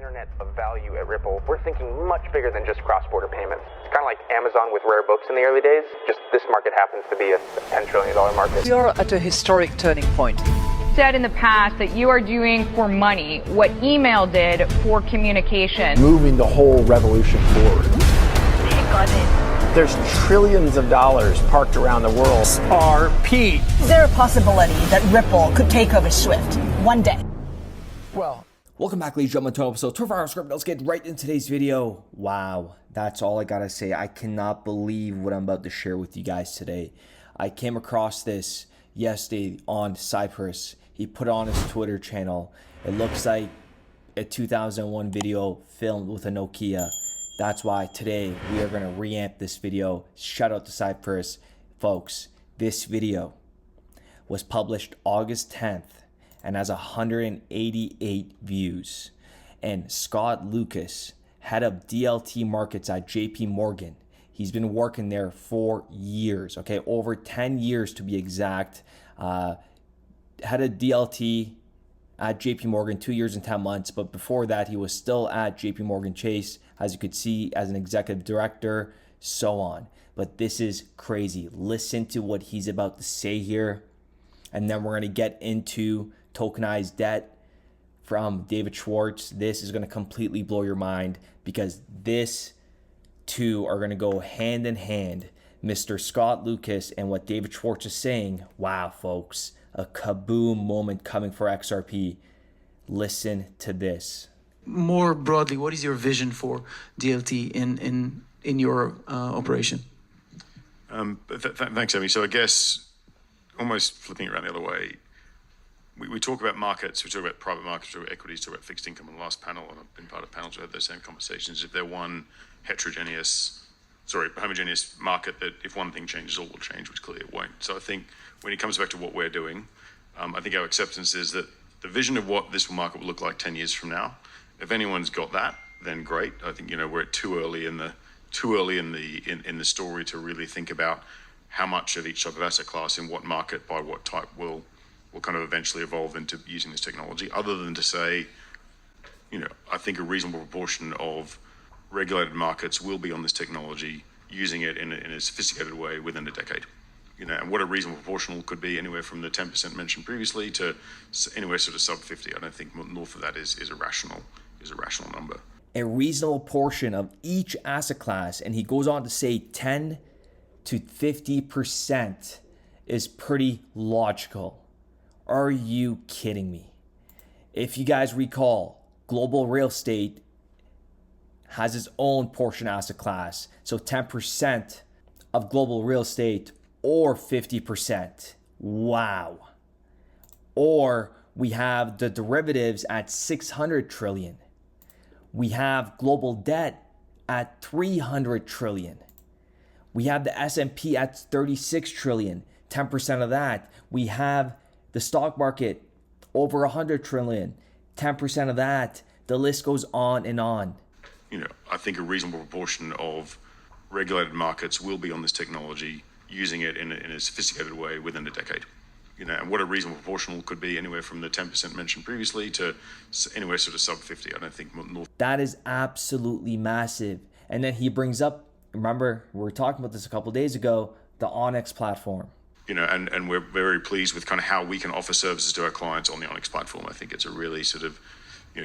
internet of value at Ripple, we're thinking much bigger than just cross-border payments. It's kind of like Amazon with rare books in the early days, just this market happens to be a $10 trillion market. We are at a historic turning point. Said in the past that you are doing for money what email did for communication. Moving the whole revolution forward. Take on it. There's trillions of dollars parked around the world. XRP. Is there a possibility that Ripple could take over Swift one day? Well, welcome back, ladies and gentlemen, to an episode 2 of our script. Let's get right into today's video. Wow, that's all I gotta say. I cannot believe what I'm about to share with you guys today. I came across this yesterday on Cypress. He put on his Twitter channel. It looks like a 2001 video filmed with a Nokia. That's why today we are going to reamp this video. Shout out to Cypress. Folks, this video was published August 10th and has 188 views. And Scott Lucas, head of DLT markets at JP Morgan, he's been working there for years, okay, over 10 years to be exact. Head of DLT at JP Morgan, 2 years and 10 months. But before that, he was still at JP Morgan Chase, as you could see, as an executive director, so on. But this is crazy. Listen to what he's about to say here. And then we're going to get into tokenized debt from David Schwartz. This is going to completely blow your mind because this two are going to go hand in hand. Mr. Scott Lucas and what David Schwartz is saying. Wow, folks. A kaboom moment coming for XRP. Listen to this. More broadly, what is your vision for DLT in your operation? Thanks, Amy. So I guess almost flipping it around the other way, we talk about markets, we talk about private markets, we talk about equities, we talk about fixed income on the last panel, and I've been part of panels where I've had those same conversations. If they're one homogeneous market, that if one thing changes, all will change, which clearly it won't. So I think when it comes back to what we're doing, I think our acceptance is that the vision of what this market will look like 10 years from now, if anyone's got that, then great. I think, we're too early in the story to really think about how much of each type of asset class in what market by what type will kind of eventually evolve into using this technology, other than to say, I think a reasonable proportion of regulated markets will be on this technology, using it in a sophisticated way within a decade. And what a reasonable proportional could be anywhere from the 10% mentioned previously to anywhere sort of sub 50. I don't think north of that is a rational number. A reasonable portion of each asset class, and he goes on to say 10 to 50% is pretty logical. Are you kidding me? If you guys recall, global real estate has its own portion asset class. So 10% of global real estate or 50%. Wow. Or we have the derivatives at 600 trillion. We have global debt at 300 trillion. We have the S&P at 36 trillion, 10% of that. We have the stock market over 100 trillion, 10% of that. The list goes on and on. I think a reasonable proportion of regulated markets will be on this technology, using it in a sophisticated way within a decade. And what a reasonable proportional could be anywhere from the 10% mentioned previously to anywhere sort of sub 50. I don't think north. That is absolutely massive. And then he brings up, remember, we were talking about this a couple of days ago, the Onyx platform. And we're very pleased with kind of how we can offer services to our clients on the Onyx platform. I think it's a really sort of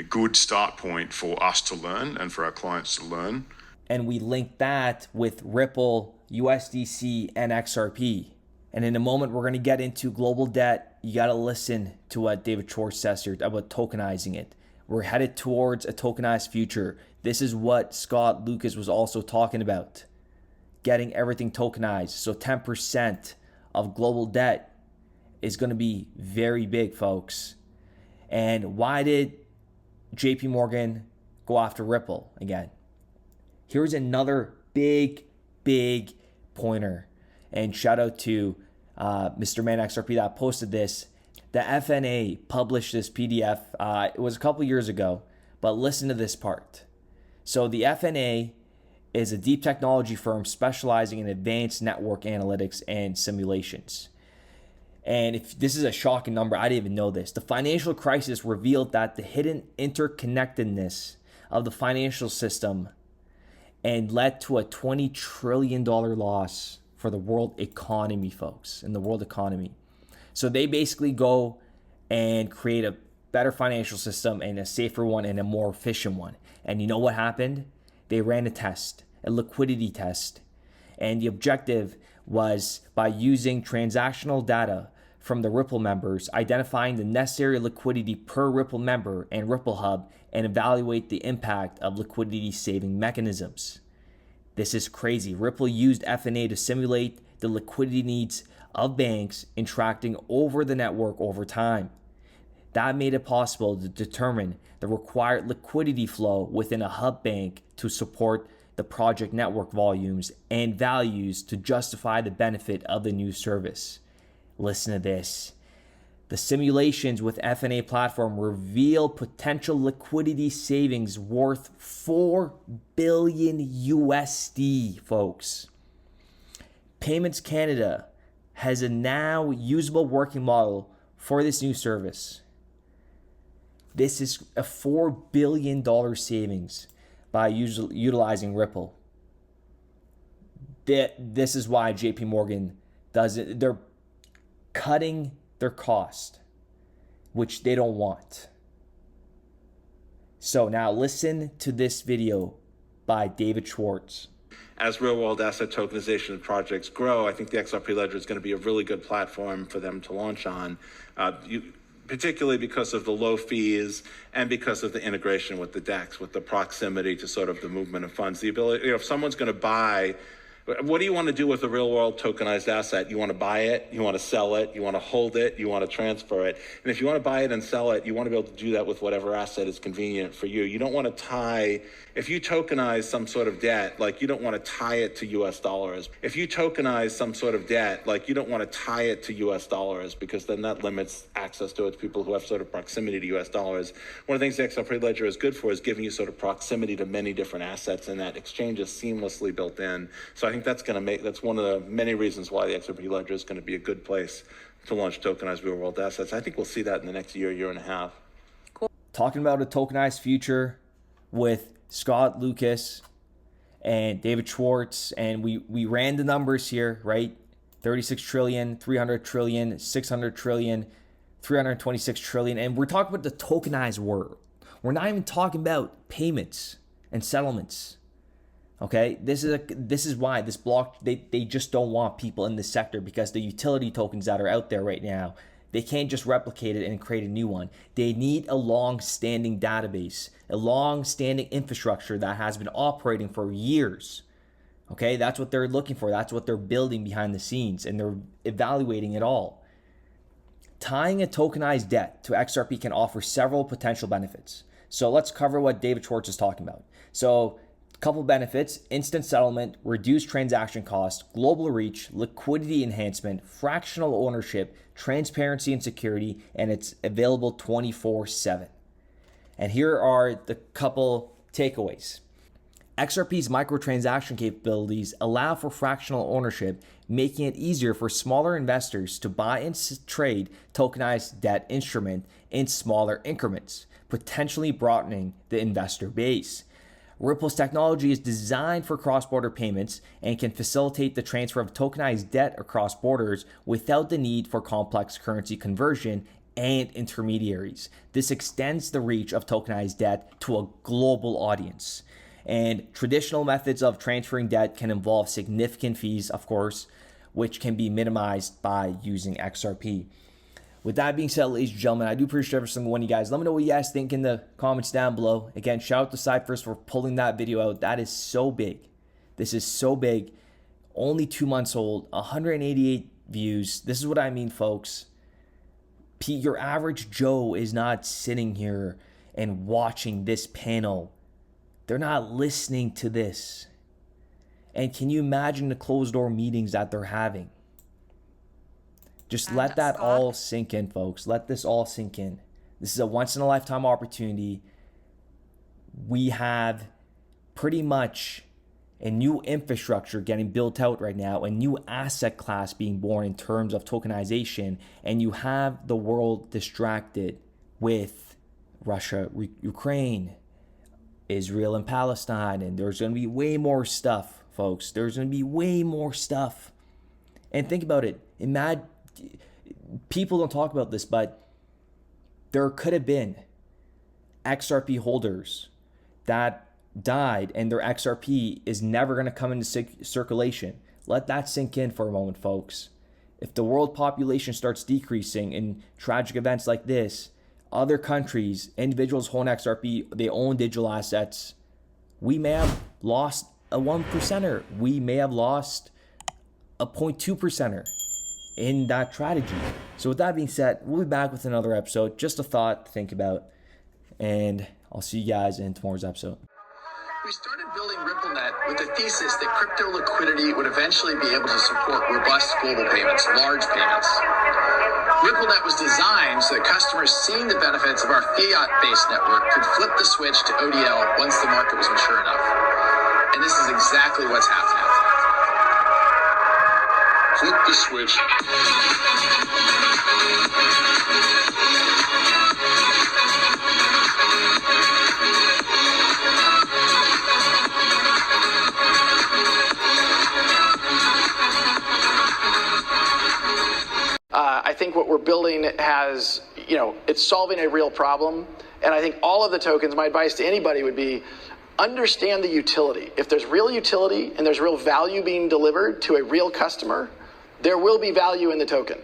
good start point for us to learn and for our clients to learn. And we link that with Ripple, USDC, and XRP. And in a moment, we're going to get into global debt. You got to listen to what David Schwartz says here about tokenizing it. We're headed towards a tokenized future. This is what Scott Lucas was also talking about, getting everything tokenized. So 10% of global debt is going to be very big, folks. And why did JP Morgan go after Ripple again? Here's another big pointer. And shout out to Mr. Man XRP that posted this. The FNA published this PDF. It was a couple years ago, but listen to this part. So the FNA is a deep technology firm specializing in advanced network analytics and simulations. And if this is a shocking number, I didn't even know this. The financial crisis revealed that the hidden interconnectedness of the financial system and led to a $20 trillion loss for the world economy, folks, in the world economy. So they basically go and create a better financial system and a safer one and a more efficient one. And you know what happened? They ran a test, a liquidity test. And the objective was, by using transactional data from the Ripple members, identifying the necessary liquidity per Ripple member and Ripple Hub, and evaluate the impact of liquidity saving mechanisms. This is crazy. Ripple used FNA to simulate the liquidity needs of banks interacting over the network over time. That made it possible to determine the required liquidity flow within a hub bank to support the project network volumes and values to justify the benefit of the new service. Listen to this. The simulations with FNA platform reveal potential liquidity savings worth 4 billion USD, folks. Payments Canada has a now usable working model for this new service. This is a $4 billion savings by utilizing Ripple. This is why JP Morgan does it. They're cutting their cost, which they don't want. So now listen to this video by David Schwartz. As real-world asset tokenization projects grow, I think the XRP Ledger is going to be a really good platform for them to launch on, particularly because of the low fees and because of the integration with the DEX, with the proximity to sort of the movement of funds. The ability, if someone's going to buy, what do you want to do with a real-world tokenized asset? You want to buy it, you want to sell it, you want to hold it, you want to transfer it. And if you want to buy it and sell it, you want to be able to do that with whatever asset is convenient for you. You don't want to tie, if you tokenize some sort of debt, like you don't want to tie it to US dollars. If you tokenize some sort of debt, like you don't want to tie it to US dollars, because then that limits access to it to people who have sort of proximity to US dollars. One of the things the XRP Ledger is good for is giving you sort of proximity to many different assets, and that exchange is seamlessly built in. So I think that's one of the many reasons why the XRP Ledger is going to be a good place to launch tokenized real world assets. I think we'll see that in the next year and a half. Cool. Talking about a tokenized future with Scott Lucas and David Schwartz, and we ran the numbers here, right? 36 trillion, 300 trillion, 600 trillion, 326 trillion, and we're talking about the tokenized world. We're not even talking about payments and settlements. Okay, this is why this block, they just don't want people in this sector, because the utility tokens that are out there right now, they can't just replicate it and create a new one. They need a long-standing database, a long-standing infrastructure that has been operating for years. Okay, that's what they're looking for. That's what they're building behind the scenes, and they're evaluating it all. Tying a tokenized debt to XRP can offer several potential benefits. So let's cover what David Schwartz is talking about. So couple benefits: instant settlement, reduced transaction costs, global reach, liquidity enhancement, fractional ownership, transparency and security, and it's available 24/7. And here are the couple takeaways. XRP's microtransaction capabilities allow for fractional ownership, making it easier for smaller investors to buy and trade tokenized debt instrument in smaller increments, potentially broadening the investor base. Ripple's technology is designed for cross-border payments and can facilitate the transfer of tokenized debt across borders without the need for complex currency conversion and intermediaries. This extends the reach of tokenized debt to a global audience. And traditional methods of transferring debt can involve significant fees, of course, which can be minimized by using XRP. With that being said, ladies and gentlemen, I do appreciate every single one of you guys. Let me know what you guys think in the comments down below. Again, shout out to Cyphers for pulling that video out. That is so big. This is so big. Only 2 months old, 188 views. This is what I mean, folks. Your average Joe is not sitting here and watching this panel. They're not listening to this. And can you imagine the closed door meetings that they're having? Just let that all sink in, folks. Let this all sink in. This is a once-in-a-lifetime opportunity. We have pretty much a new infrastructure getting built out right now, a new asset class being born in terms of tokenization, and you have the world distracted with Russia, Ukraine, Israel and Palestine, and there's going to be way more stuff, folks. There's going to be way more stuff. And think about it. Imagine, people don't talk about this, but there could have been XRP holders that died and their XRP is never going to come into circulation. Let that sink in for a moment, folks. If the world population starts decreasing in tragic events like this, other countries, individuals hold XRP, they own digital assets, we may have lost a 1%er. We may have lost a 0.2%er in that tragedy. So with that being said, we'll be back with another episode. Just a thought to think about. And I'll see you guys in tomorrow's episode. We started building RippleNet with the thesis that crypto liquidity would eventually be able to support robust global payments, large payments. RippleNet was designed so that customers seeing the benefits of our fiat-based network could flip the switch to ODL once the market was mature enough. And this is exactly what's happening. Flip the switch. I think what we're building has, it's solving a real problem. And I think all of the tokens, my advice to anybody would be, understand the utility. If there's real utility and there's real value being delivered to a real customer, there will be value in the token.